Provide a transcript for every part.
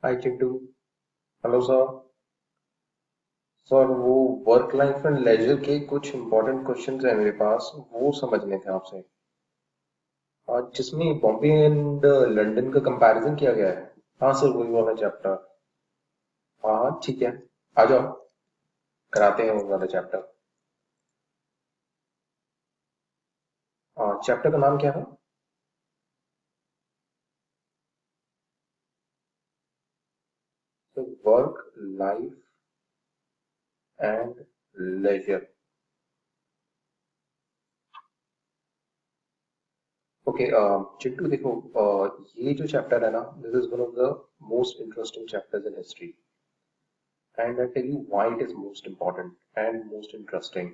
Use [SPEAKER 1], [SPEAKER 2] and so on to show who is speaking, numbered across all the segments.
[SPEAKER 1] हाय Chintu. Hello sir. Sir वो work life and leisure के कुछ इंपॉर्टेंट क्वेश्चंस हैं मेरे पास, वो समझने थे आपसे। और जिसमें बॉम्बे एंड लंदन का कंपैरिजन किया गया है। हाँ सर, वही वाला चैप्टर। हाँ हाँ ठीक है, आ जाओ, कराते हैं वो वाला चैप्टर। हाँ, चैप्टर का नाम क्या है? तो work life and leisure. Okay Chintu देखो, ये जो चैप्टर है ना, this is one of the most interesting chapters in history. And I tell you why it is most important and most interesting.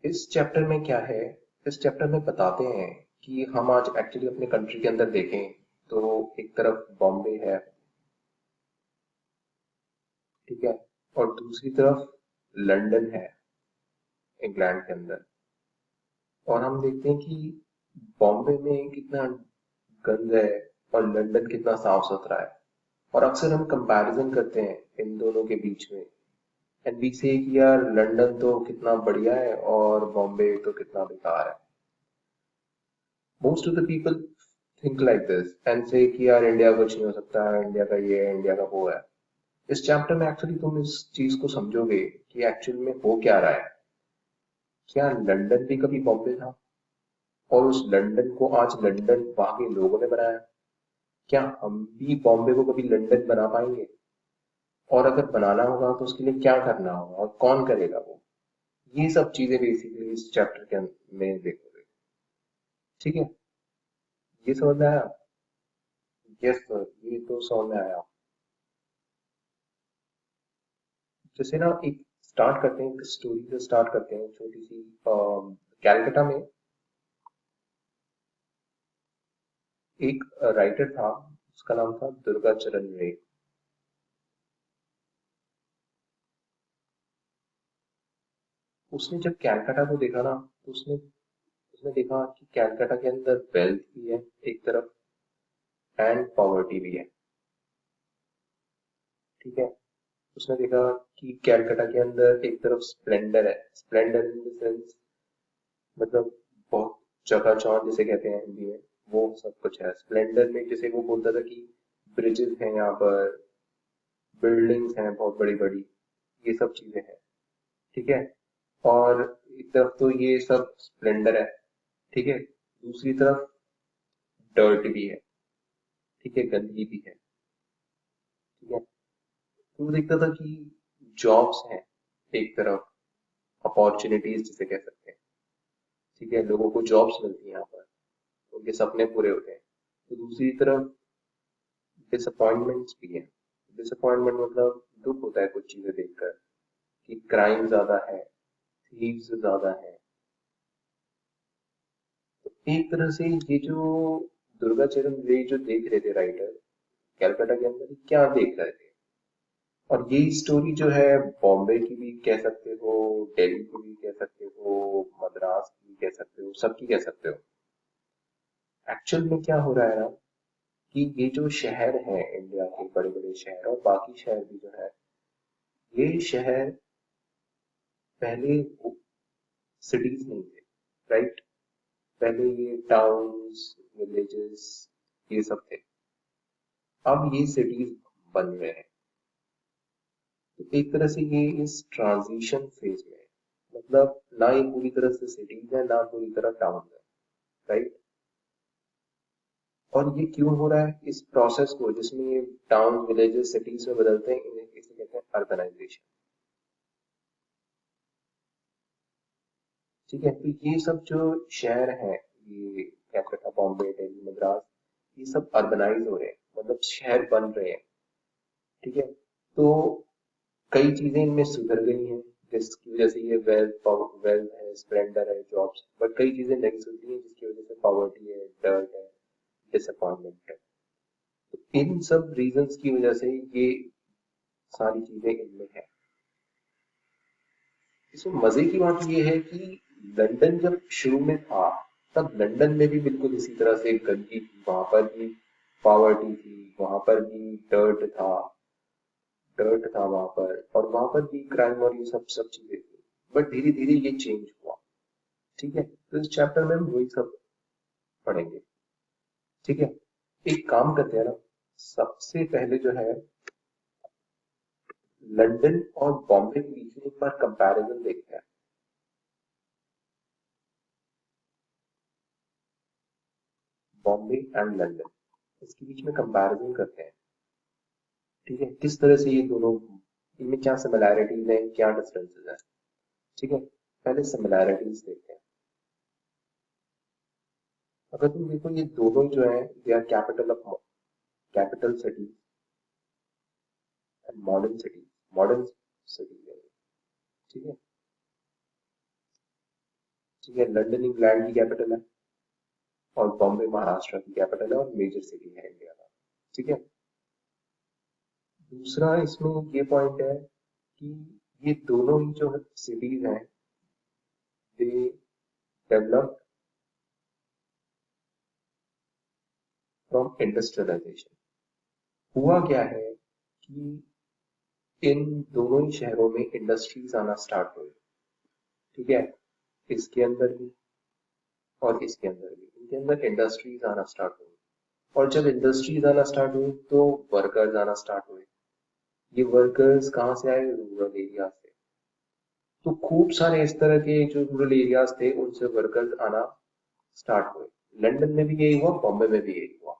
[SPEAKER 1] इस चैप्टर में क्या है, इस चैप्टर में बताते हैं कि हम आज एक्चुअली अपने कंट्री के अंदर देखें तो एक तरफ बॉम्बे है, ठीक है, और दूसरी तरफ लंदन है, इंग्लैंड के अंदर। और हम देखते हैं कि बॉम्बे में कितना गंद है और लंदन कितना साफ सुथरा है। और अक्सर हम कंपैरिजन करते हैं इन दोनों के बीच में, एंड वी से कि यार लंदन तो कितना बढ़िया है और बॉम्बे तो कितना बेकार है। Most of the people think like this and से कि यार इंडिया कुछ नहीं हो सकता, इंडिया का ये है, इंडिया का वो है। इस चैप्टर में एक्चुअली तुम इस चीज को समझोगे कि एक्चुअल में हो क्या रहा है। क्या लंदन भी कभी बॉम्बे था और उस लंदन को आज लंदन वहां के लोगों ने बनाया? क्या हम भी बॉम्बे को कभी लंदन बना पाएंगे? और अगर बनाना होगा तो उसके लिए क्या करना होगा और कौन करेगा वो? ये सब चीजें बेसिकली इस चैप्टर के में देखोगे। ठीक है, ये समझ में आया? यस सर, ये तो समझ में आया। जैसे ना, एक स्टार्ट करते हैं, एक स्टोरी से स्टार्ट करते हैं छोटी सी। कैलकाटा में एक राइटर था, उसका नाम था दुर्गा चरण रे। उसने जब कैलकाटा को देखा ना, तो उसने उसने देखा कि कैलकाटा के अंदर वेल्थ भी है एक तरफ, एंड पॉवर्टी भी है। ठीक है, उसने देखा कि कैलकाटा के अंदर एक तरफ स्प्लेंडर है, स्प्लेंडर इन द सेंस, मतलब बहुत चकाचौंध जिसे कहते हैं हिंदी में, वो सब कुछ है स्प्लेंडर में। जैसे वो बोलता था कि ब्रिजेस हैं यहाँ पर, बिल्डिंग्स हैं बहुत बड़ी बड़ी, ये सब चीजें हैं। ठीक है, और एक तरफ तो ये सब स्प्लेंडर है, ठीक है, दूसरी तरफ डर्ट भी है, ठीक है, गंदगी भी है। ठीक है, तो वो देखता था कि जॉब्स हैं एक तरफ, अपॉर्चुनिटीज जिसे कह सकते हैं, ठीक है, लोगों को जॉब्स मिलती हैं यहाँ पर, उनके सपने पूरे होते हैं। तो दूसरी तरफ डिसअपॉइंटमेंट्स भी हैं। डिसअपॉइंटमेंट मतलब दुख होता है कुछ चीजें देखकर, कि क्राइम ज्यादा है, थीव्स ज्यादा है। तो एक तरह से ये जो दुर्गा चरण रे जो देख रहे थे राइटर, कैलकाटा के अंदर ये क्या देख रहे थे। और यही स्टोरी जो है बॉम्बे की भी कह सकते हो, दिल्ली की भी कह सकते हो, मद्रास की भी कह सकते हो, सबकी कह सकते हो। एक्चुअल में क्या हो रहा है ना, कि ये जो शहर है इंडिया के बड़े बड़े शहर और बाकी शहर भी जो है, ये शहर पहले सिटीज नहीं थे, राइट? पहले ये टाउन्स, विलेजेस, ये सब थे। अब ये सिटीज बन रहे हैं। तो एक तरह से ये इस ट्रांजिशन फेज में है। मतलब ना ये पूरी तरह से सिटीज है, ना पूरी तरह टाउन है, राइट? और ये क्यों हो रहा है इस प्रोसेस को, जिसमें ये टाउन विलेजेस सिटीज में बदलते हैं, इन्हें इसे कहते हैं अर्बनाइजेशन। ठीक है, तो ये सब जो शहर हैं, ये कैलकाटा, बॉम्बे, दिल्ली, मद्रास, ये सब अर्बनाइज हो रहे हैं, मतलब शहर बन रहे हैं। ठीक है, तो कई चीजें इनमें सुधर गई हैं, जिसकी वजह से ये वेल्थ वेल्थ है, स्प्लेंडर है, जॉब्स, बट कई चीजें नहीं सुधरी हैं जिसकी वजह से पॉवर्टी है, डर्ट है, डिसअपॉइंटमेंट है। तो इन सब रीजंस की वजह से ये सारी चीजें इनमें है। इसमें मजे की बात ये है कि लंदन जब शुरू में था, तब लंदन में भी बिल्कुल इसी तरह से गंदगी थी, वहां पर भी पॉवर्टी थी, वहां पर भी डर्ट था वहां पर, और वहां पर भी क्राइम और ये सब चीजें थी। बट धीरे धीरे ये चेंज हुआ। ठीक है, तो इस चैप्टर में हम वही सब पढ़ेंगे। ठीक है, एक काम करते हैं ना, सबसे पहले जो है लंदन और बॉम्बे के बीच में एक बार कंपैरिजन देखते हैं। बॉम्बे एंड लंदन, इसके बीच में कंपैरिजन करते हैं। ठीक है, किस तरह से ये दोनों, इनमें क्या सिमिलैरिटीज हैं, क्या डिफरेंसेस हैं। ठीक है, पहले सिमिलैरिटीज देखते हैं। अगर तुम देखो ये दोनों जो है they are capital city and modern city है। ठीक है, ठीक है, लंदन इंग्लैंड की कैपिटल है और बॉम्बे महाराष्ट्र की कैपिटल है और मेजर सिटी है इंडिया का। ठीक है, दूसरा इसमें ये पॉइंट है कि ये दोनों ही जो सिटीज हैं दे डेवलप्ड फ्रॉम इंडस्ट्रियलाइजेशन। हुआ क्या है कि इन दोनों ही शहरों में इंडस्ट्रीज आना स्टार्ट हुई। ठीक है, इसके अंदर भी और इसके अंदर भी, इनके अंदर इंडस्ट्रीज आना स्टार्ट हुई। और जब इंडस्ट्रीज आना स्टार्ट हुई तो वर्कर्स आना स्टार्ट हुए। ये वर्कर्स कहाँ से आए? रूरल एरिया से। तो खूब सारे इस तरह के जो रूरल एरियाज थे उनसे वर्कर्स आना स्टार्ट हुए। लंदन में भी यही हुआ, बॉम्बे में भी यही हुआ।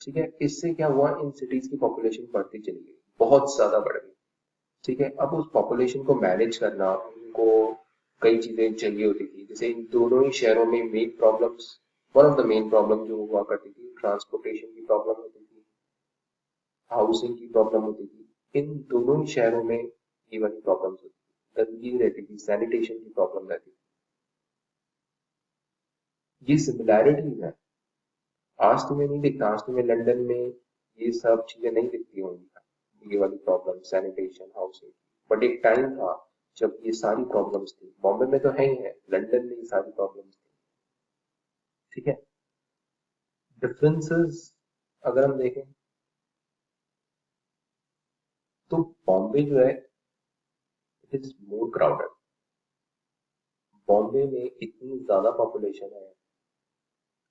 [SPEAKER 1] ठीक है, इससे क्या हुआ, इन सिटीज की पॉपुलेशन बढ़ती चली गई, बहुत ज्यादा बढ़ गई। ठीक है, अब उस पॉपुलेशन को मैनेज करना, उनको कई चीजें चाहिए होती थी। जैसे इन दोनों ही शहरों में main problems, one of the main problem जो हुआ करती थी, ट्रांसपोर्टेशन की प्रॉब्लम होती थी, हाउसिंग की प्रॉब्लम होती थी। इन दोनों ही शहरों में ये वाली प्रॉब्लम्स होती थी, गंदगी रहती थी, सैनिटेशन की प्रॉब्लम रहती थी। ये सिमिलैरिटीज है। आज तुम्हें नहीं दिखता, आज तुम्हें लंदन में ये सब चीजें नहीं दिखती होंगी, ये वाली प्रॉब्लम, सैनिटेशन, हाउसिंग। बट एक टाइम था जब ये सारी प्रॉब्लम्स थी। बॉम्बे में तो है ही है, लंदन में ये सारी प्रॉब्लम्स थी। ठीक है, डिफरेंसेस अगर हम देखें तो बॉम्बे जो है it is more crowded. Bombay में इतनी ज्यादा पॉपुलेशन है,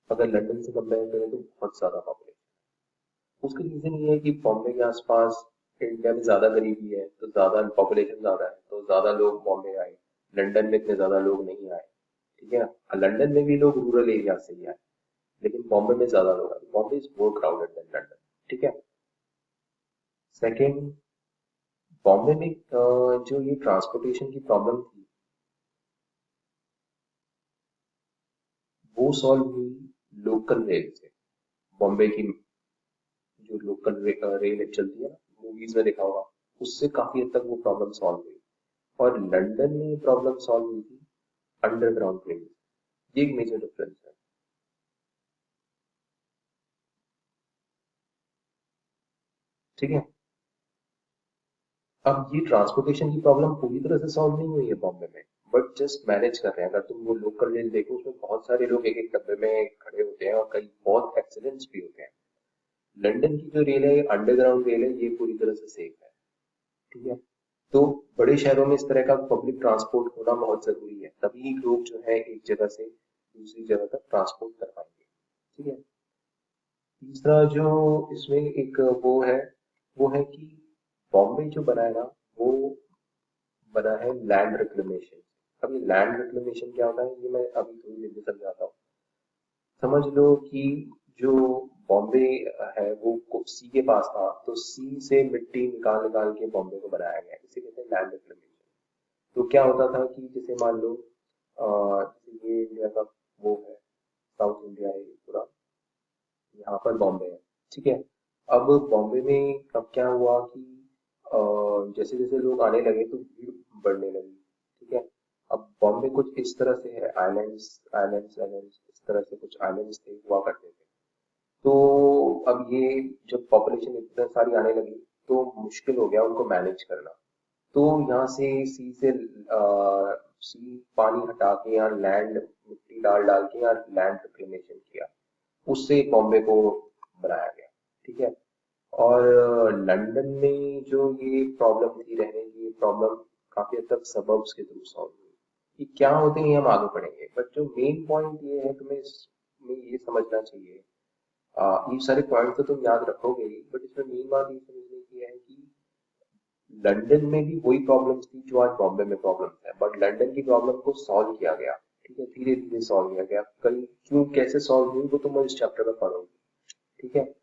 [SPEAKER 1] अगर लंदन से कंपेयर करें तो बहुत ज्यादा पॉपुलेशन। उसका रीजन ये है कि बॉम्बे के आसपास इंडिया में ज्यादा गरीबी है, तो ज्यादा पॉपुलेशन ज्यादा है, तो ज्यादा लोग बॉम्बे आए। लंदन में इतने ज्यादा लोग नहीं आए। ठीक है, लंदन में भी लोग रूरल एरिया से ही आए, लेकिन बॉम्बे में ज्यादा लोग आए। Bombay is more crowded than London. ठीक है, सेकेंड, बॉम्बे में जो ये ट्रांसपोर्टेशन की प्रॉब्लम थी वो सॉल्व हुई लोकल रेल से। बॉम्बे की जो लोकल रेल चलती है ना, मूवीज में देखा होगा, उससे काफी हद तक वो प्रॉब्लम सॉल्व हुई। और लंदन में ये प्रॉब्लम सॉल्व हुई थी अंडरग्राउंड ट्रेन। ये एक मेजर डिफरेंस है। ठीक है, अब ये ट्रांसपोर्टेशन की प्रॉब्लम पूरी तरह से सॉल्व नहीं हुई है बॉम्बे में, बट जस्ट मैनेज कर रहे हैं। अगर तुम वो लोकल रेल देखो, उसमें बहुत सारे लोग एक एक डब्बे में खड़े होते हैं और कई बहुत एक्सीडेंट्स भी होते हैं। लंदन की जो रेल है, अंडरग्राउंड रेल है, ये पूरी तरह से सेफ है। ठीक है, तो बड़े शहरों में इस तरह का पब्लिक ट्रांसपोर्ट होना बहुत जरूरी है, तभी लोग जो है एक जगह से दूसरी जगह तक ट्रांसपोर्ट कर पाएंगे। ठीक है, तीसरा जो इसमें एक वो है कि बॉम्बे जो बना है ना, वो बना है लैंड रिक्लेमेशन। अब ये लैंड रिक्लेमेशन क्या होता है, ये मैं अभी थोड़ी देर में समझाता हूँ। समझ लो कि जो बॉम्बे है वो सी के पास था, तो सी से मिट्टी निकाल निकाल के बॉम्बे को बनाया गया, इसे कहते हैं लैंड रिक्लेमेशन। तो क्या होता था कि जैसे मान लो जैसे ये इंडिया का वो है, साउथ इंडिया है ये पूरा, यहाँ पर बॉम्बे है। ठीक है, अब बॉम्बे में अब क्या हुआ कि जैसे जैसे लोग आने लगे तो भीड़ बढ़ने लगी। ठीक है, अब बॉम्बे कुछ इस तरह से है, आइलैंड्स आइलैंड्स आइलैंड्स इस तरह से कुछ आइलैंड्स थे, हुआ करते थे। तो अब ये जब पॉपुलेशन इतनी सारी आने लगी तो मुश्किल हो गया उनको मैनेज करना। तो यहाँ से सी पानी हटा के यहाँ लैंड, मिट्टी डाल डाल के यहाँ लैंड रिक्लेमेशन किया, उससे बॉम्बे को बनाया गया। ठीक है। और लंदन में जो ये प्रॉब्लम थी रहने की, ये प्रॉब्लम काफी हद तक सबर्ब्स के थ्रू सॉल्व हुई। ये क्या होते हैं ये हम आगे पढ़ेंगे, बट जो मेन पॉइंट ये है तुम्हें इसमें ये समझना चाहिए। ये सारे पॉइंट तो तुम याद रखोगे ही, बट इसमें मेन बात ये समझने की है कि लंदन में भी वही प्रॉब्लम्स थी जो आज बॉम्बे में प्रॉब्लम्स है, बट लंदन की प्रॉब्लम को सॉल्व किया गया। ठीक है, धीरे धीरे सॉल्व किया गया। कल क्यों कैसे सॉल्व हुई वो तुम इस चैप्टर में पढ़ोगे। ठीक है।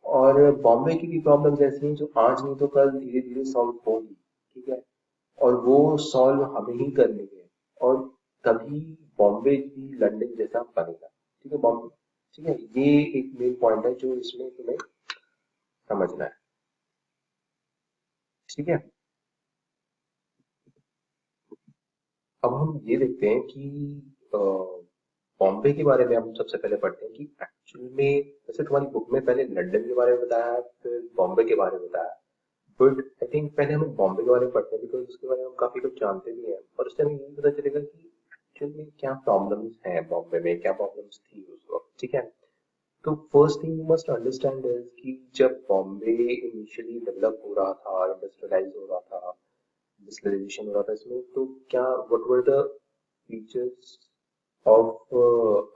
[SPEAKER 1] और बॉम्बे की भी प्रॉब्लम्स ऐसी हैं जो आज नहीं तो कल धीरे धीरे सॉल्व होगी। ठीक है। और वो सॉल्व हमें ही करनी है, और तभी बॉम्बे भी लंदन जैसा बनेगा। ठीक है, बॉम्बे। ठीक है, ये एक मेन पॉइंट है जो इसमें तुम्हें समझना है। ठीक है। अब हम ये देखते हैं कि बॉम्बे के बारे में हम सबसे पहले पढ़ते हैं कि एक्चुअल में, वैसे तुम्हारी बुक में पहले लंदन के बारे में बताया, फिर बॉम्बे के बारे में बताया, बट आई थिंक पहले हम बॉम्बे के बारे में पढ़ते हैं, बिकॉज उसके बारे में हम काफी कुछ जानते भी हैं, और उससे हमें ये भी पता चलेगा कि एक्चुअल में क्या प्रॉब्लम्स हैं बॉम्बे में, क्या प्रॉब्लम्स थी उस वक्त। ठीक है। तो first thing you must understand is कि जब बॉम्बे इनिशियली डेवलप हो रहा था, इंडस्ट्रियलाइज हो रहा था, डिजिटलाइजेशन हो रहा था इसमें, तो क्या what were the features of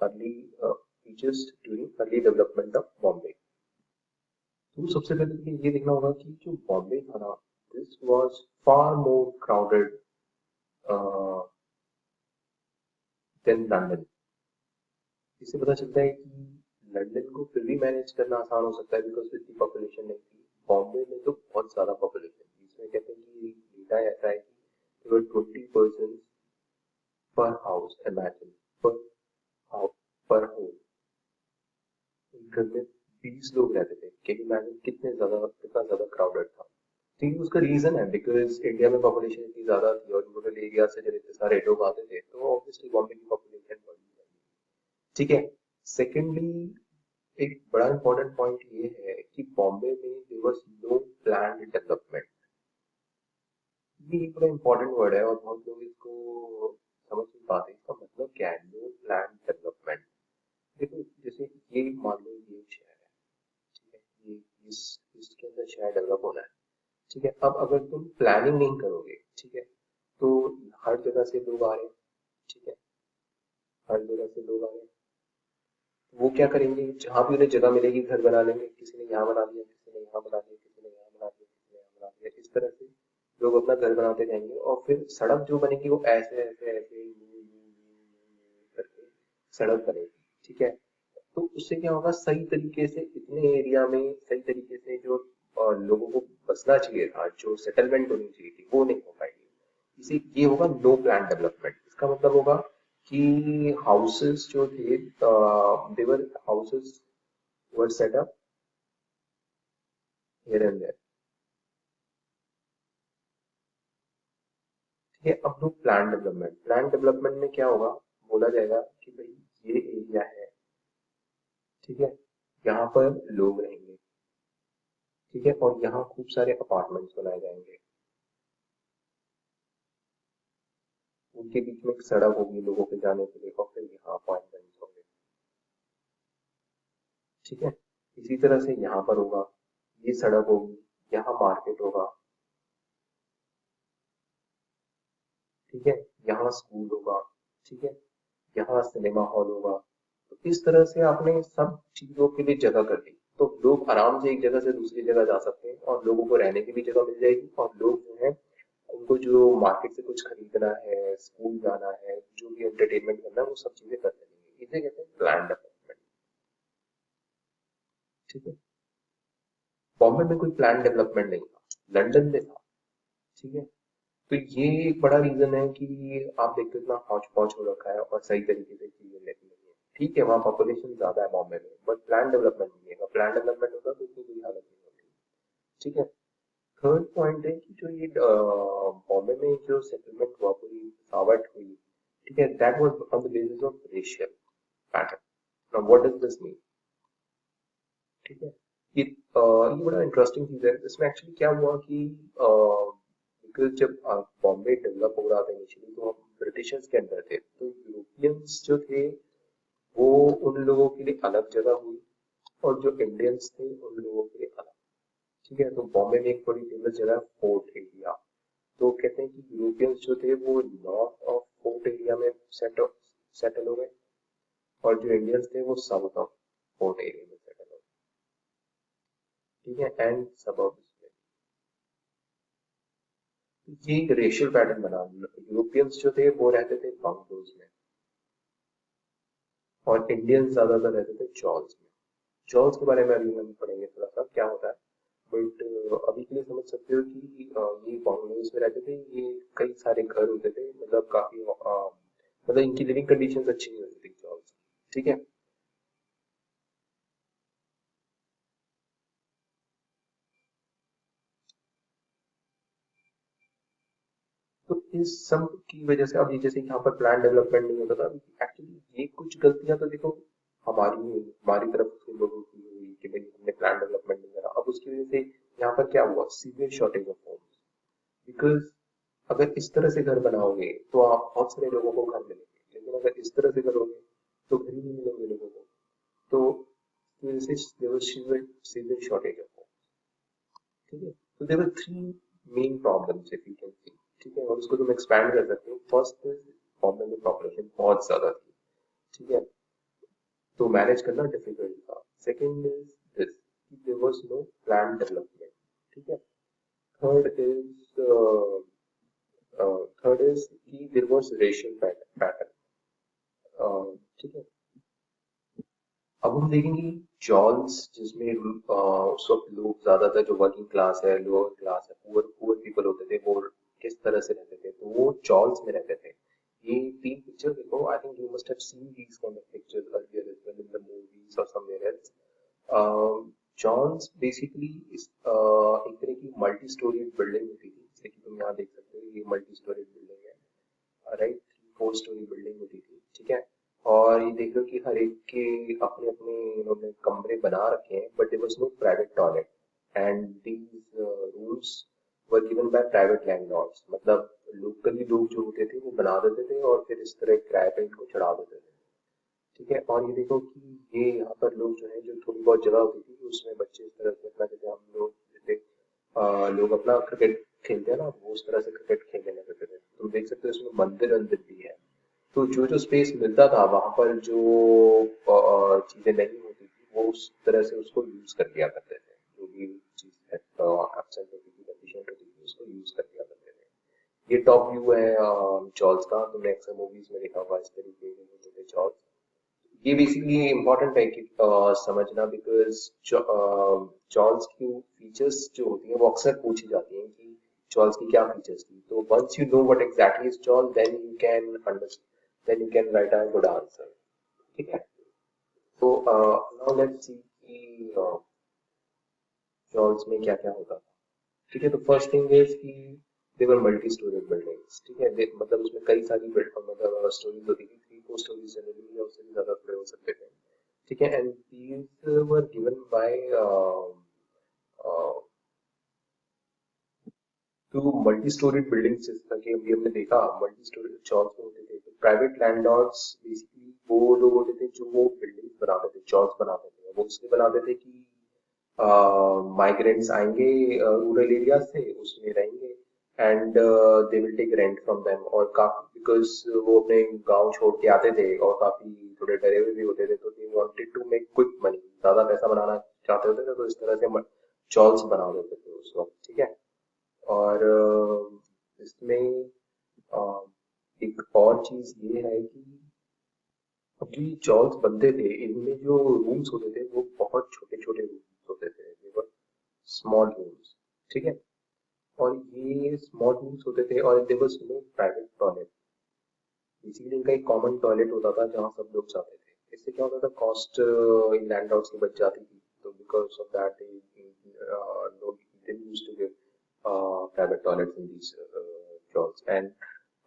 [SPEAKER 1] early features during early development of Bombay. तो सबसे पहले तुम्हें ये देखना होगा कि जो बॉम्बे था ना, this was far more crowded than London. इससे पता चलता है कि लंदन को फिर भी मैनेज करना आसान हो सकता है, बिकॉज इतनी पॉपुलेशन नहीं थी। बॉम्बे में तो बहुत ज्यादा पॉपुलेशन थी। इसमें कहते हैं कि डेटा ऐसा है कि 20 पर्सन पर हाउस, इमेजिन, पर हाउस, पर होम। एक घर में 20 लोग रहते थे। कैन यू इमेजिन कितना ज्यादा क्राउडेड था। ठीक है, उसका रीजन है बिकॉज इंडिया में पॉपुलेशन इतनी ज्यादा थी, और रूरल एरिया से जब इतने सारे लोग आते थे तो ऑब्वियसली बॉम्बे की पॉपुलेशन बढ़ी जाएगी। ठीक है। सेकेंडली, एक बड़ा इंपॉर्टेंट पॉइंट ये है कि बॉम्बे में there was no planned development. ये एक बड़ा इंपॉर्टेंट वर्ड है और बहुत लोग इसको समझ नहीं पाते। इसका मतलब क्या है, नो प्लान्ड डेवलपमेंट। देखो, जैसे ये मान लो ये एक शहर है। ठीक है, ये इस इसके अंदर शहर डेवलप होना है। ठीक है, अब अगर तुम प्लानिंग नहीं करोगे, ठीक है, तो हर जगह से लोग आ रहे हैं। ठीक है, हर जगह से लोग आ रहे हैं। वो क्या करेंगे, जहां भी उन्हें जगह मिलेगी घर बना लेंगे। किसी ने यहाँ बना लिया, किसी ने यहाँ बना लिया, किसी ने यहाँ बना लिया, किसी ने यहाँ बना लिया। इस तरह से लोग अपना घर बनाते जाएंगे, और फिर सड़क जो बनेगी वो ऐसे ऐसे ऐसे करके सड़क बनेगी। ठीक है। तो उससे क्या होगा, सही तरीके से इतने एरिया में सही तरीके से जो लोगों को बसना चाहिए था, जो सेटलमेंट होनी चाहिए थी, वो नहीं हो पाएगी। इसे ये होगा नो प्लान डेवलपमेंट। इसका मतलब होगा कि हाउसेस जो थे, their houses were set up here and there. ठीक है। अब लोग प्लान डेवलपमेंट में क्या होगा, बोला जाएगा कि भाई ये एरिया है। ठीक है, यहाँ पर लोग रहेंगे। ठीक है, और यहाँ खूब सारे अपार्टमेंट्स बनाए जाएंगे। उनके बीच में एक सड़क होगी लोगों के जाने के लिए, और फिर यहाँ अपॉइंटमेंट्स होंगे। ठीक है, इसी तरह से यहाँ पर होगा, ये सड़क होगी, यहाँ मार्केट होगा। ठीक है, यहाँ स्कूल होगा। ठीक है, यहाँ सिनेमा हॉल होगा। तो इस तरह से आपने सब चीजों के लिए जगह कर दी, तो लोग आराम से एक जगह से दूसरी जगह जा सकते हैं, और लोगों को रहने की भी जगह मिल जाएगी, और लोग जो है उनको जो मार्केट से कुछ खरीदना है, स्कूल जाना है, जो भी एंटरटेनमेंट करना है, वो सब चीजें कर सकेंगे। इसे कहते हैं प्लान डेवलपमेंट। ठीक है। बॉम्बे में कोई प्लान डेवलपमेंट नहीं था, लंदन में था। ठीक है। तो ये एक बड़ा रीजन है कि आप देखते हो इतना हौच पौच हो रखा है, और सही तरीके से चीजें नहीं है। ठीक है, वहाँ पॉपुलेशन ज्यादा है बॉम्बे में, बट प्लान डेवलपमेंट नहीं है। प्लान डेवलपमेंट होता तो उसकी कोई हालत नहीं होती। ठीक है। थर्ड पॉइंट है कि जो ये बॉम्बे में जो सेटलमेंट हुआ, पूरी बसावट हुई, ठीक है, that was on the basis of racial pattern. Now what does this mean. ठीक है, ये बड़ा इंटरेस्टिंग चीज है। इसमें एक्चुअली क्या हुआ कि बिकॉज जब बॉम्बे डेवलप हो रहा था इनिशियली, तो हम ब्रिटिशर्स के अंदर थे, तो यूरोपियंस जो थे वो उन लोगों के लिए अलग जगह हुई, और जो इंडियंस थे उन लोगों के अलग। ठीक है, तो बॉम्बे में एक बड़ी फेमस जगह है फोर्ट एरिया। तो कहते हैं कि यूरोपियंस जो थे वो नॉर्थ ऑफ फोर्ट एरिया में सेटल हो गए, और जो इंडियंस थे वो साउथ ऑफ फोर्ट एरिया में सेटल हो गए। ठीक है, एंड सबर्ब्स में। तो ये एक रेशियल पैटर्न बना। यूरोपियंस जो थे वो रहते थे बंगलोज में, और इंडियंस ज्यादातर रहते थे चॉल्स में। चॉल्स के बारे में अभी हम पढ़ेंगे थोड़ा सा क्या होता है, बट अभी के लिए समझ सकते हो कि ये बंगलोज में रहते थे। ये कई सारे घर होते थे, मतलब काफी मतलब इनकी लिविंग कंडीशंस अच्छी नहीं होती थी चॉल्स की। ठीक है, तो इस सब की वजह से अभी जैसे कि यहाँ पर प्लान डेवलपमेंट नहीं होता था, एक्चुअली ये कुछ गलतियां तो देखो हमारी ही हुई, हमारी तरफ से लोगों की हुई कि भाई हमने प्लान डेवलपमेंट नहीं करा। अब उसकी वजह से यहाँ पर क्या हुआ, severe shortage of homes. Because अगर इस तरह से घर बनाओगे तो आप बहुत सारे लोगों को घर मिलेंगे, लेकिन अगर इस तरह से करोगे तो घर ही नहीं मिलेंगे लोगों को। तो इस वजह से there was severe shortage of homes। ठीक है, तो there were three main problems if you can see. ठीक है, और उसको तुम एक्सपैंड कर सकते हो। फर्स्ट इज बॉम्बे में पॉपुलेशन बहुत ज्यादा थी। ठीक है, तो मैनेज करना डिफिकल्ट था। Second is this, there was no plan development. ठीक है, थर्ड इज कि देयर वाज रेशियल पैटर्न। ठीक है, अब हम देखेंगे जॉन्स जिसमें उस वक्त लोग ज्यादातर जो वर्किंग क्लास है, लोअर क्लास है, पुअर पुअर पीपल होते थे, वो किस तरह से रहते थे, तो वो चॉल्स में रहते थे। ये तीन पिक्चर देखो, I think you must have seen these kind of pictures earlier as well in the movies और समवेयर एल्स। जॉन्स बेसिकली इस एक तरह की मल्टी स्टोरी बिल्डिंग होती थी, जैसे कि तुम यहाँ देख सकते हो, ये मल्टी स्टोरी बिल्डिंग है, राइट। 4 स्टोरी बिल्डिंग होती थी। ठीक है, और ये देख लो कि हर एक के अपने अपने इन्होंने कमरे बना रखे हैं, but there was no private toilet, and these rooms were given by private landlords. मतलब लोकली लोग जो होते थे वो बना देते थे और फिर इस तरह किराए पे इनको चढ़ा देते थे। ठीक है, और ये देखो कि ये यहाँ पर लोग जो है, जो थोड़ी बहुत जगह होती थी उसमें बच्चे इस तरह से अपना, जैसे हम लोग जैसे लोग अपना क्रिकेट खेलते हैं ना, वो उस तरह से क्रिकेट खेलने लगते थे। तुम देख सकते हो इसमें मंदिर अंदर भी है। तो जो जो स्पेस मिलता था वहां पर जो चीजें नहीं होती थी वो उस तरह से उसको यूज कर लिया करते थे। जो भी चीज एब्सेंट होती थी, डेफिशिएंट होती थी, उसको यूज कर लिया करते थे। ये टॉप व्यू है चॉल्स का, तुमने अक्सर मूवीज में देखा होगा इस तरीके के होते थे चॉल्स। ये बेसिकली इम्पोर्टेंट है कि समझना, बिकॉज चॉल्स की फीचर्स जो होती हैं वो अक्सर पूछी जाती हैं कि चॉल्स की क्या फीचर्स थी। तो once you know what exactly is chawl, then you can write a good answer. ठीक है, तो नाउ लेट्स सी कि चॉल्स में क्या क्या होता था। ठीक है, तो फर्स्ट थिंग इज कि देवर मल्टी स्टोरी बिल्डिंग्स। ठीक है, मतलब उसमें कई सारी मतलब स्टोरीज होती थी, 3-4 स्टोरीज जनरली, या उससे भी ज्यादा बड़े हो सकते थे। ठीक है, and these were given by two multi storeyed buildings. जैसा कि अभी हमने देखा मल्टी स्टोरीड चॉल्स में होते थे, तो प्राइवेट लैंडलॉर्ड्स बेसिकली वो लोग होते थे जो वो बिल्डिंग्स बनाते थे, चॉल्स बनाते थे। वो इसलिए बनाते थे कि माइग्रेंट्स आएंगे रूरल एरिया से, उसमें रहेंगे, and they will take rent from them. और काफी बिकॉज वो अपने गांव छोड़ के आते थे और काफी थोड़े डरे हुए भी होते थे, तो they wanted to make quick money, ज्यादा पैसा बनाना चाहते होते थे, तो इस तरह से चॉल्स बना देते थे उस वक्त। ठीक है, और इसमें अ, एक और चीज ये है कि अब जो ये चॉल्स बनते थे इनमें जो रूम्स होते थे वो बहुत छोटे छोटे रूम्स होते थे, स्मॉल रूम्स। ठीक है, और ये स्मॉल रूम्स होते थे और there was no private toilet. Basically इनका एक कॉमन टॉयलेट होता था जहाँ सब लोग जाते थे। इससे क्या होता था, कॉस्ट इन लैंडलॉर्ड्स की बच जाती थी। तो बिकॉज ऑफ दैट लोग didn't used to give private toilets in these jobs, and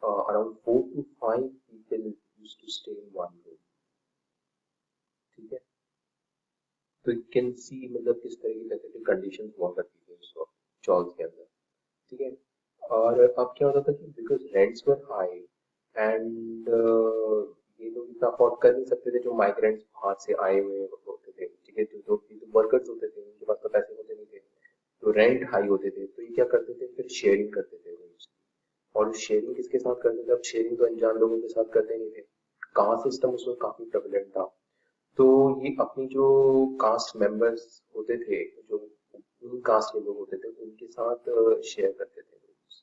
[SPEAKER 1] around 4 to 5 people used to stay in one room। ठीक है, तो यू कैन सी मतलब किस तरह की फैसिलिटी कंडीशंस हुआ करती थी उस वक्त चॉल्स के अंदर। ठीक है, और अब क्या होता था कि because rents were high, and ये लोग इतना अफोर्ड कर नहीं सकते थे जो माइग्रेंट्स बाहर से आए हुए होते थे। ठीक है, जो लोग वर्कर्स होते थे, उनके पास तो पैसे होते नहीं थे, तो रेंट हाई होते थे, तो ये क्या करते थे, फिर शेयरिंग करते थे rooms की। और शेयरिंग किसके साथ करते थे? अब शेयरिंग तो अनजान लोगों के साथ करते नहीं थे, कास्ट सिस्टम उसमें काफी प्रेवलेंट था। तो ये अपनी जो कास्ट मेंबर्स होते थे, जो उन कास्ट के लोग होते थे, उनके साथ शेयर करते थे rooms।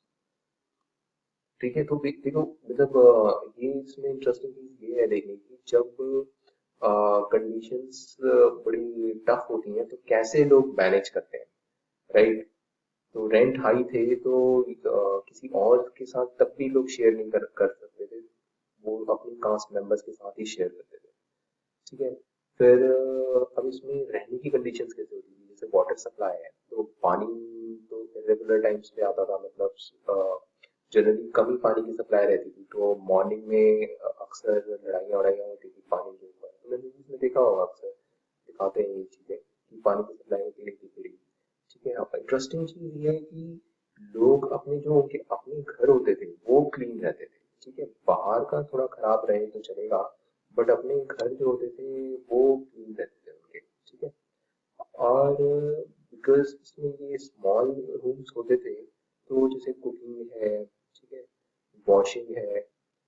[SPEAKER 1] ठीक है, तो देखो मतलब ये इसमें इंटरेस्टिंग चीज ये है देखने की, जब कंडीशंस बड़ी टफ होती हैं तो कैसे लोग मैनेज करते हैं, राइट। तो रेंट हाई थे तो किसी और के साथ तब भी लोग शेयर नहीं कर सकते थे, वो अपनी कास्ट मेंबर्स के साथ ही शेयर करते थे। ठीक है, फिर अब इसमें रहने की कंडीशंस कैसे होती थी, जैसे वाटर सप्लाई है तो पानी तो रेगुलर टाइम्स पे आता था, मतलब जनरली कम ही पानी की सप्लाई रहती थी, तो मॉर्निंग में अक्सर लड़ाइयाँ वड़ाइयाँ होती थी पानी के ऊपर, तुमने न्यूज़ में देखा होगा, अक्सर दिखाते हैं ये चीजें कि पानी की सप्लाई होती नहीं थी पूरी। ठीक है, अब इंटरेस्टिंग चीज ये है कि लोग अपने जो उनके अपने घर होते थे वो क्लीन रहते थे। ठीक है, बाहर का थोड़ा खराब रहे तो चलेगा, बट अपने घर जो होते थे वो क्लीन रहते थे उनके। ठीक है, और बिकॉज इसमें ये स्मॉल रूम्स होते थे, तो जैसे कुकिंग है, ठीक है, वॉशिंग है।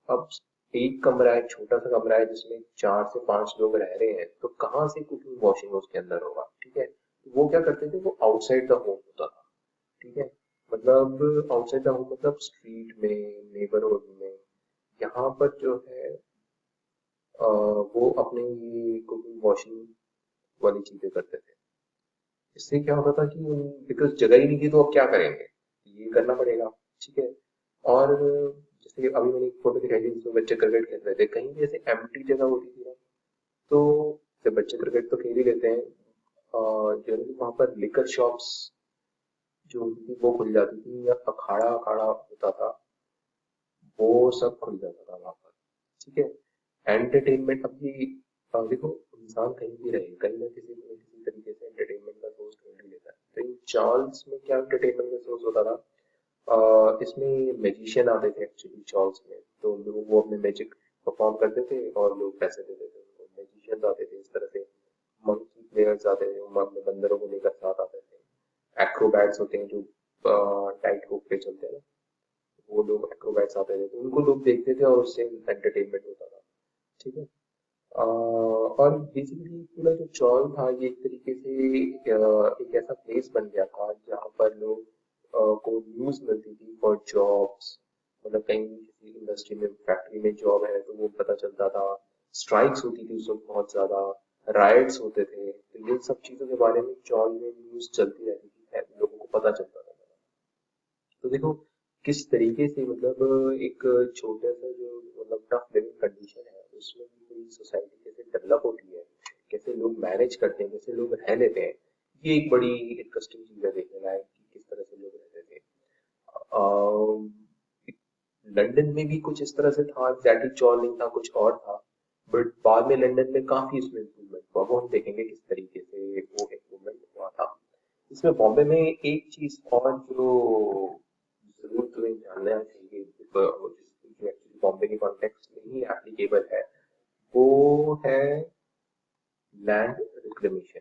[SPEAKER 1] अब एक कमरा है, छोटा सा कमरा है जिसमें 4 से 5 लोग रह रहे हैं, तो कहाँ से कुकिंग वॉशिंग उसके अंदर होगा? ठीक है, तो वो क्या करते थे, वो आउटसाइड द होम होता था। ठीक है, मतलब आउटसाइड द होम मतलब स्ट्रीट में, नेबरहुड में, यहाँ पर जो है वो अपने ये कुकिंग वॉशिंग वाली चीजें करते थे। इससे क्या होता था कि बिकॉज जगह ही नहीं थी तो अब क्या करेंगे, ये करना पड़ेगा। ठीक है, और जैसे अभी मैंने एक फोटो दिखाई थी जिसमें बच्चे क्रिकेट खेल रहे थे, कहीं भी ऐसे एम्प्टी जगह होती थी ना, तो जब बच्चे क्रिकेट तो खेल ही लेते हैं, जनरली वहां पर लिकर शॉप्स जो होती थी वो खुल जाती थी, या अखाड़ा अखाड़ा होता था, वो सब खुल जाता था वहां पर। ठीक है, एंटरटेनमेंट अब ये देखो, इंसान कहीं भी रहे, कहीं ना किसी तरीके से एंटरटेनमेंट का सोर्स ढूंढ ही लेता है, तो इन चार्ल्स में क्या एंटरटेनमेंट का सोर्स होता था? इसमें मैजिशियन आते थे एक्चुअली चार्ल्स में, तो लोग वो अपने मैजिक परफॉर्म करते थे और लोग पैसे देते थे उनको। मैजिशियंस आते थे इस तरह से, मंकी प्लेयर्स आते थे, वो अपने बंदरों को लेकर साथ आते थे। एक्रोबैट्स होते हैं जो टाइट रोप पे चलते हैं ना, वो लोग एक्रोबैट्स आते थे, तो उनको लोग देखते थे और उससे एंटरटेनमेंट होता था। ठीक है, और बेसिकली पूरा जो चौल था ये एक तरीके से एक ऐसा प्लेस बन गया था जहाँ पर लोग को न्यूज़ मिलती थी फॉर जॉब्स, मतलब कहीं किसी इंडस्ट्री में, फैक्ट्री में जॉब है तो वो पता चलता था। स्ट्राइक्स होती थी उस वक्त बहुत ज्यादा, राइट्स होते थे, तो ये सब चीजों के बारे में चौल में न्यूज़ चलती रहती थी, लोगों को पता चलता था। तो देखो किस तरीके से, मतलब एक छोटा सा जो मतलब टफ लिविंग कंडीशन है उसमें भी पूरी सोसाइटी कैसे डेवलप होती है, कैसे लोग मैनेज करते हैं, कैसे लोग रह लेते हैं, ये एक बड़ी इंटरेस्टिंग चीज है देखने लायक कि किस तरह से लोग रहते थे। अम, लंदन में भी कुछ इस तरह से था, एग्जैक्टली चौल नहीं था, कुछ और था, बट बाद में लंदन में काफी इसमें इम्प्रूवमेंट हुआ, वो हम देखेंगे किस तरीके से वो इम्प्रूवमेंट हुआ था। इसमें बॉम्बे में एक चीज और जो जरूर तुम्हें जानना चाहिए, जो एक्चुअली बॉम्बे के कॉन्टेक्स्ट में ही एप्लीकेबल है, वो है लैंड रिक्लेमेशन।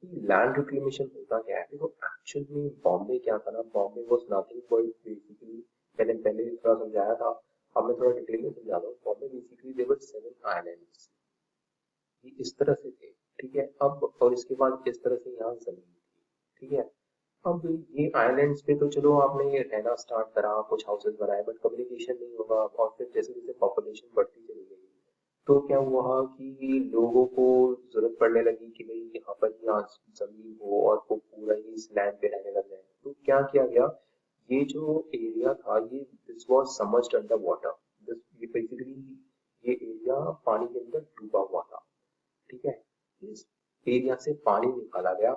[SPEAKER 1] लैंड रिक्लेमेशन होता क्या है? देखो एक्चुअल में बॉम्बे क्या था ना, Bombay was nothing but basically, मैंने पहले थोड़ा समझाया था, अब मैं थोड़ा डिटेल में समझा रहा हूँ। बॉम्बे बेसिकली देवर 7 आइलैंड्स, ये इस तरह से थे। ठीक है, अब और इसके बाद इस तरह से यहाँ जमीन थी। ठीक है, अब ये आइलैंड्स पे तो चलो आपने रहना स्टार्ट करा, कुछ हाउसेस बनाए, बट कम्युनिकेशन नहीं होगा, और फिर जैसे जैसे पॉपुलेशन बढ़ती चली गई, तो क्या हुआ कि लोगों को जरूरत पड़ने लगी कि भाई यहाँ पर ही आज जमीन हो और वो पूरा ही इस लैंड पे रहने लग जाए, तो क्या किया गया, ये जो एरिया था ये this was submerged under water. This ये बेसिकली ये एरिया पानी के अंदर डूबा हुआ था। ठीक है, इस एरिया से पानी निकाला गया।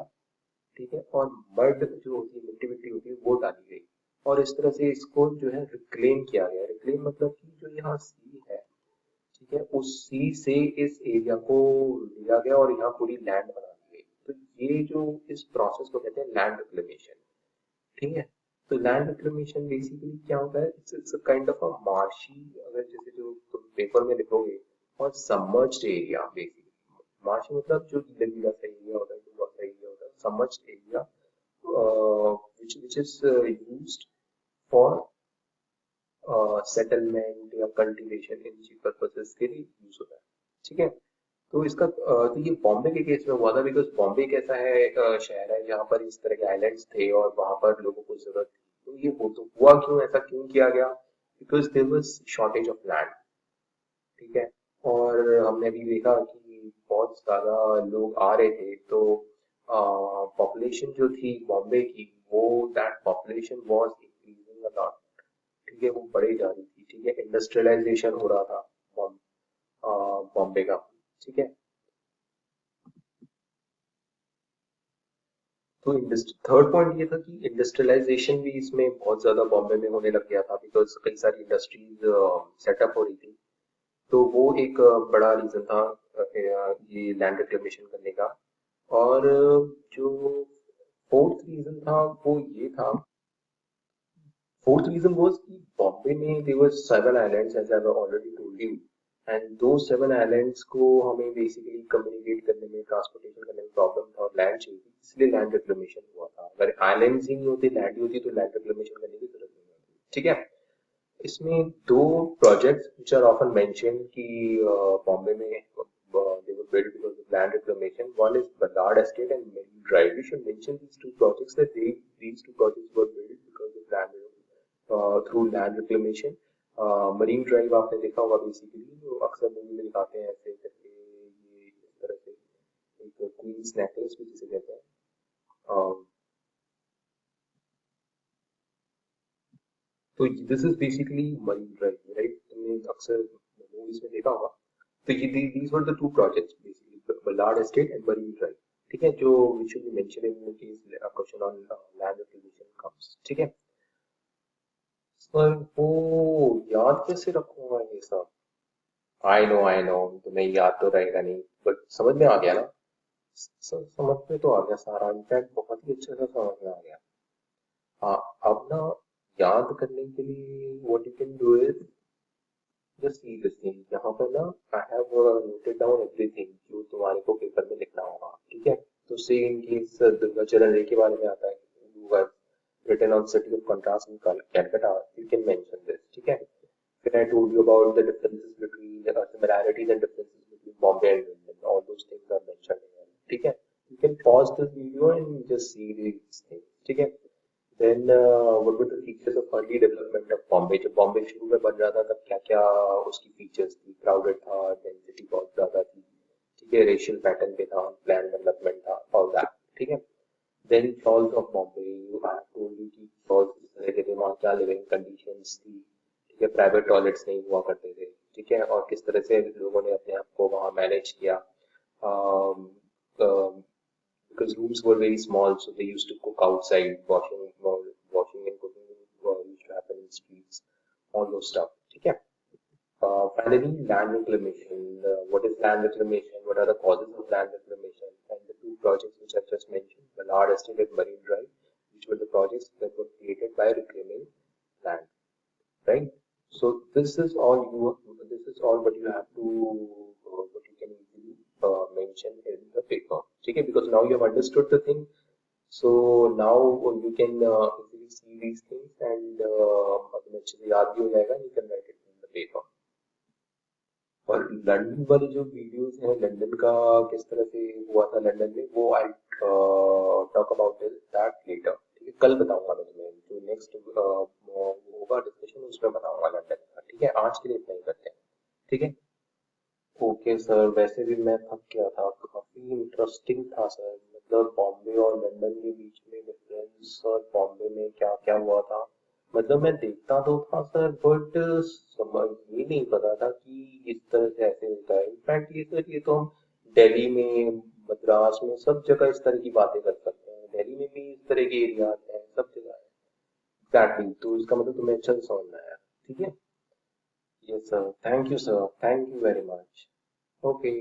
[SPEAKER 1] ठीक है, और मड जो होती है, मिट्टी मिट्टी होती है, वो डाली गई, और इस तरह से इसको जो है रिक्लेम किया गया। रिक्लेम मतलब कि जो यहाँ सी है, ठीक है, उस सी से इस एरिया को लिया गया और यहाँ पूरी लैंड बना दी गई। तो ये जो इस प्रोसेस को कहते हैं लैंड रिक्लेमेशन। ठीक है, तो लैंड रिक्लेमेशन बेसिकली क्या होता है, it's a kind of a marshy, अगर जैसे जो तुम पेपर में लिखोगे, और सबमर्ज्ड एरिया बेसिकली, मार्शी मतलब जो गीला गीला सा एरिया होता है, जो सा एरिया होता है, submerged area which is used for settlement या कल्टीवेशन इन चीज पर्पसेस के लिए यूज होता है। ठीक है, तो इसका तो ये बॉम्बे के केस में हुआ था, बिकॉज बॉम्बे एक ऐसा है शहर है जहाँ पर इस तरह के आइलैंड्स थे और वहां पर लोगों को जरूरत थी। तो ये हो तो हुआ क्यों, ऐसा क्यों किया गया, because there was shortage of land. ठीक है, और हमने भी देखा कि बहुत ज्यादा लोग आ रहे थे, तो पॉपुलेशन जो थी बॉम्बे की, वो that population was increasing a lot. ठीक है, वो बढ़ी जा रही थी। ठीक है, इंडस्ट्रियलाइजेशन हो रहा था बॉम्बे का। ठीक है, तो थर्ड पॉइंट ये था कि इंडस्ट्रियलाइजेशन भी इसमें बहुत ज्यादा बॉम्बे में होने लग गया था, बिकॉज कई सारी इंडस्ट्रीज सेटअप हो रही थी। तो वो एक बड़ा रीजन था ये लैंड रिक्लेमेशन करने का। और जो फोर्थ रीजन था वो ये था, fourth reason was कि बॉम्बे में there were seven islands as I've already told you, and those seven islands को हमें basically communicate करने में, ट्रांसपोर्टेशन करने में प्रॉब्लम था और लैंड चाहिए थी, इसलिए लैंड रिक्लेमेशन हुआ था। अगर आइलैंड्स ही नहीं होते, लैंड ही होती, तो लैंड रिक्लेमेशन करने की जरूरत नहीं होती। ठीक है, इसमें दो projects which are often mentioned कि बॉम्बे में they were built because of land reclamation. One is Ballard Estate and Marine Drive. We should mention these two projects, that these two projects were built because of land through land reclamation. Marine drive आपने देखा होगा, basically जो अक्सर movie में दिखाते हैं ऐसे करके, ये इस तरह से एक क्वींस नेकलेस भी जिसे कहते हैं। तो this is basically Marine Drive, right, तुमने अक्सर मूवीज में देखा होगा। तो ये these were the two projects basically, Ballard Estate and Marine Drive. ठीक है, जो we should be mention in case question on land acquisition comes. ठीक है, पर वो याद कैसे रखूंगा ये सब। आई नो तुम्हें याद तो रहेगा नहीं, बट समझ में आ गया ना। समझ में तो आ गया सारा, इनफैक्ट बहुत ही अच्छे से समझ में आ गया। हाँ, अब ना याद करने के लिए what you can do is just see this thing. यहाँ पर ना I have noted down everything जो तुम्हारे को पेपर में लिखना होगा। ठीक है, तो से इन केस दुर्गाचरण रे के बारे में आता है, you have written on city of contrast in Calcutta, you can mention this. ठीक है, when I told you about the differences between similarities and differences between Bombay and London, all those things are mentioned here. ठीक है, you can pause this video and just see these things. ठीक है, then what were the features of early development of Bombay? जब बॉम्बे शुरू में बन रहा था तब क्या क्या उसकी फीचर्स थी, क्राउडेड था, डेंसिटी बहुत ज्यादा थी। ठीक है, रेशियल पैटर्न पे था, प्लान डेवलपमेंट था, ऑल दैट। ठीक है, then falls of Bombay, you have told me कि फॉल्स किस तरह के थे, वहाँ क्या लिविंग कंडीशंस थी। ठीक है, प्राइवेट टॉयलेट्स नहीं हुआ करते थे। ठीक है, और किस तरह से लोगों ने अपने आप को वहाँ मैनेज किया। um, um, because rooms were very small, so they used to cook outside. Washing and cooking used to happen in streets, all those stuff. ठीक है, finally, land reclamation. What is land reclamation? What are the causes of land reclamation? And the two projects which I just mentioned, Ballard Estate and Marine Drive, which were the projects that were created by reclaiming land, right? So this is all you. This is all what you have to, what you can easily mention in the paper. Okay, because now you have understood the thing. So now you can easily see these things, and अच्छे से याद भी हो जाएगा. You can write it in the paper. और London वाली जो videos हैं, लंदन का किस तरह से हुआ था लंदन में, वो I talk about that letter. ठीक है, कल बताऊंगा मैं तुम्हें, जो नेक्स्ट होगा डिस्कशन उसमें बताऊंगा लंदन का। ठीक है, आज के लिए इतना ही करते हैं। ठीक है, ओके सर, वैसे भी मैं थक गया था, काफी इंटरेस्टिंग था सर। मतलब बॉम्बे और लंदन के बीच में डिफरेंस, और बॉम्बे में क्या क्या हुआ था, मतलब मैं देखता तो था सर, बट समझ ही नहीं पता था कि इस तरह से ऐसे होता है। इनफैक्ट ये सर, ये तो हम दिल्ली में, मद्रास में, सब जगह इस तरह की बातें कर सकते हैं। दिल्ली में भी इस तरह के एरियाज हैं, सब जगह है। एग्जैक्टली, तो इसका मतलब तुम्हें अच्छा से समझ में आया। ठीक है, yes sir, thank you sir, thank you very much. Okay.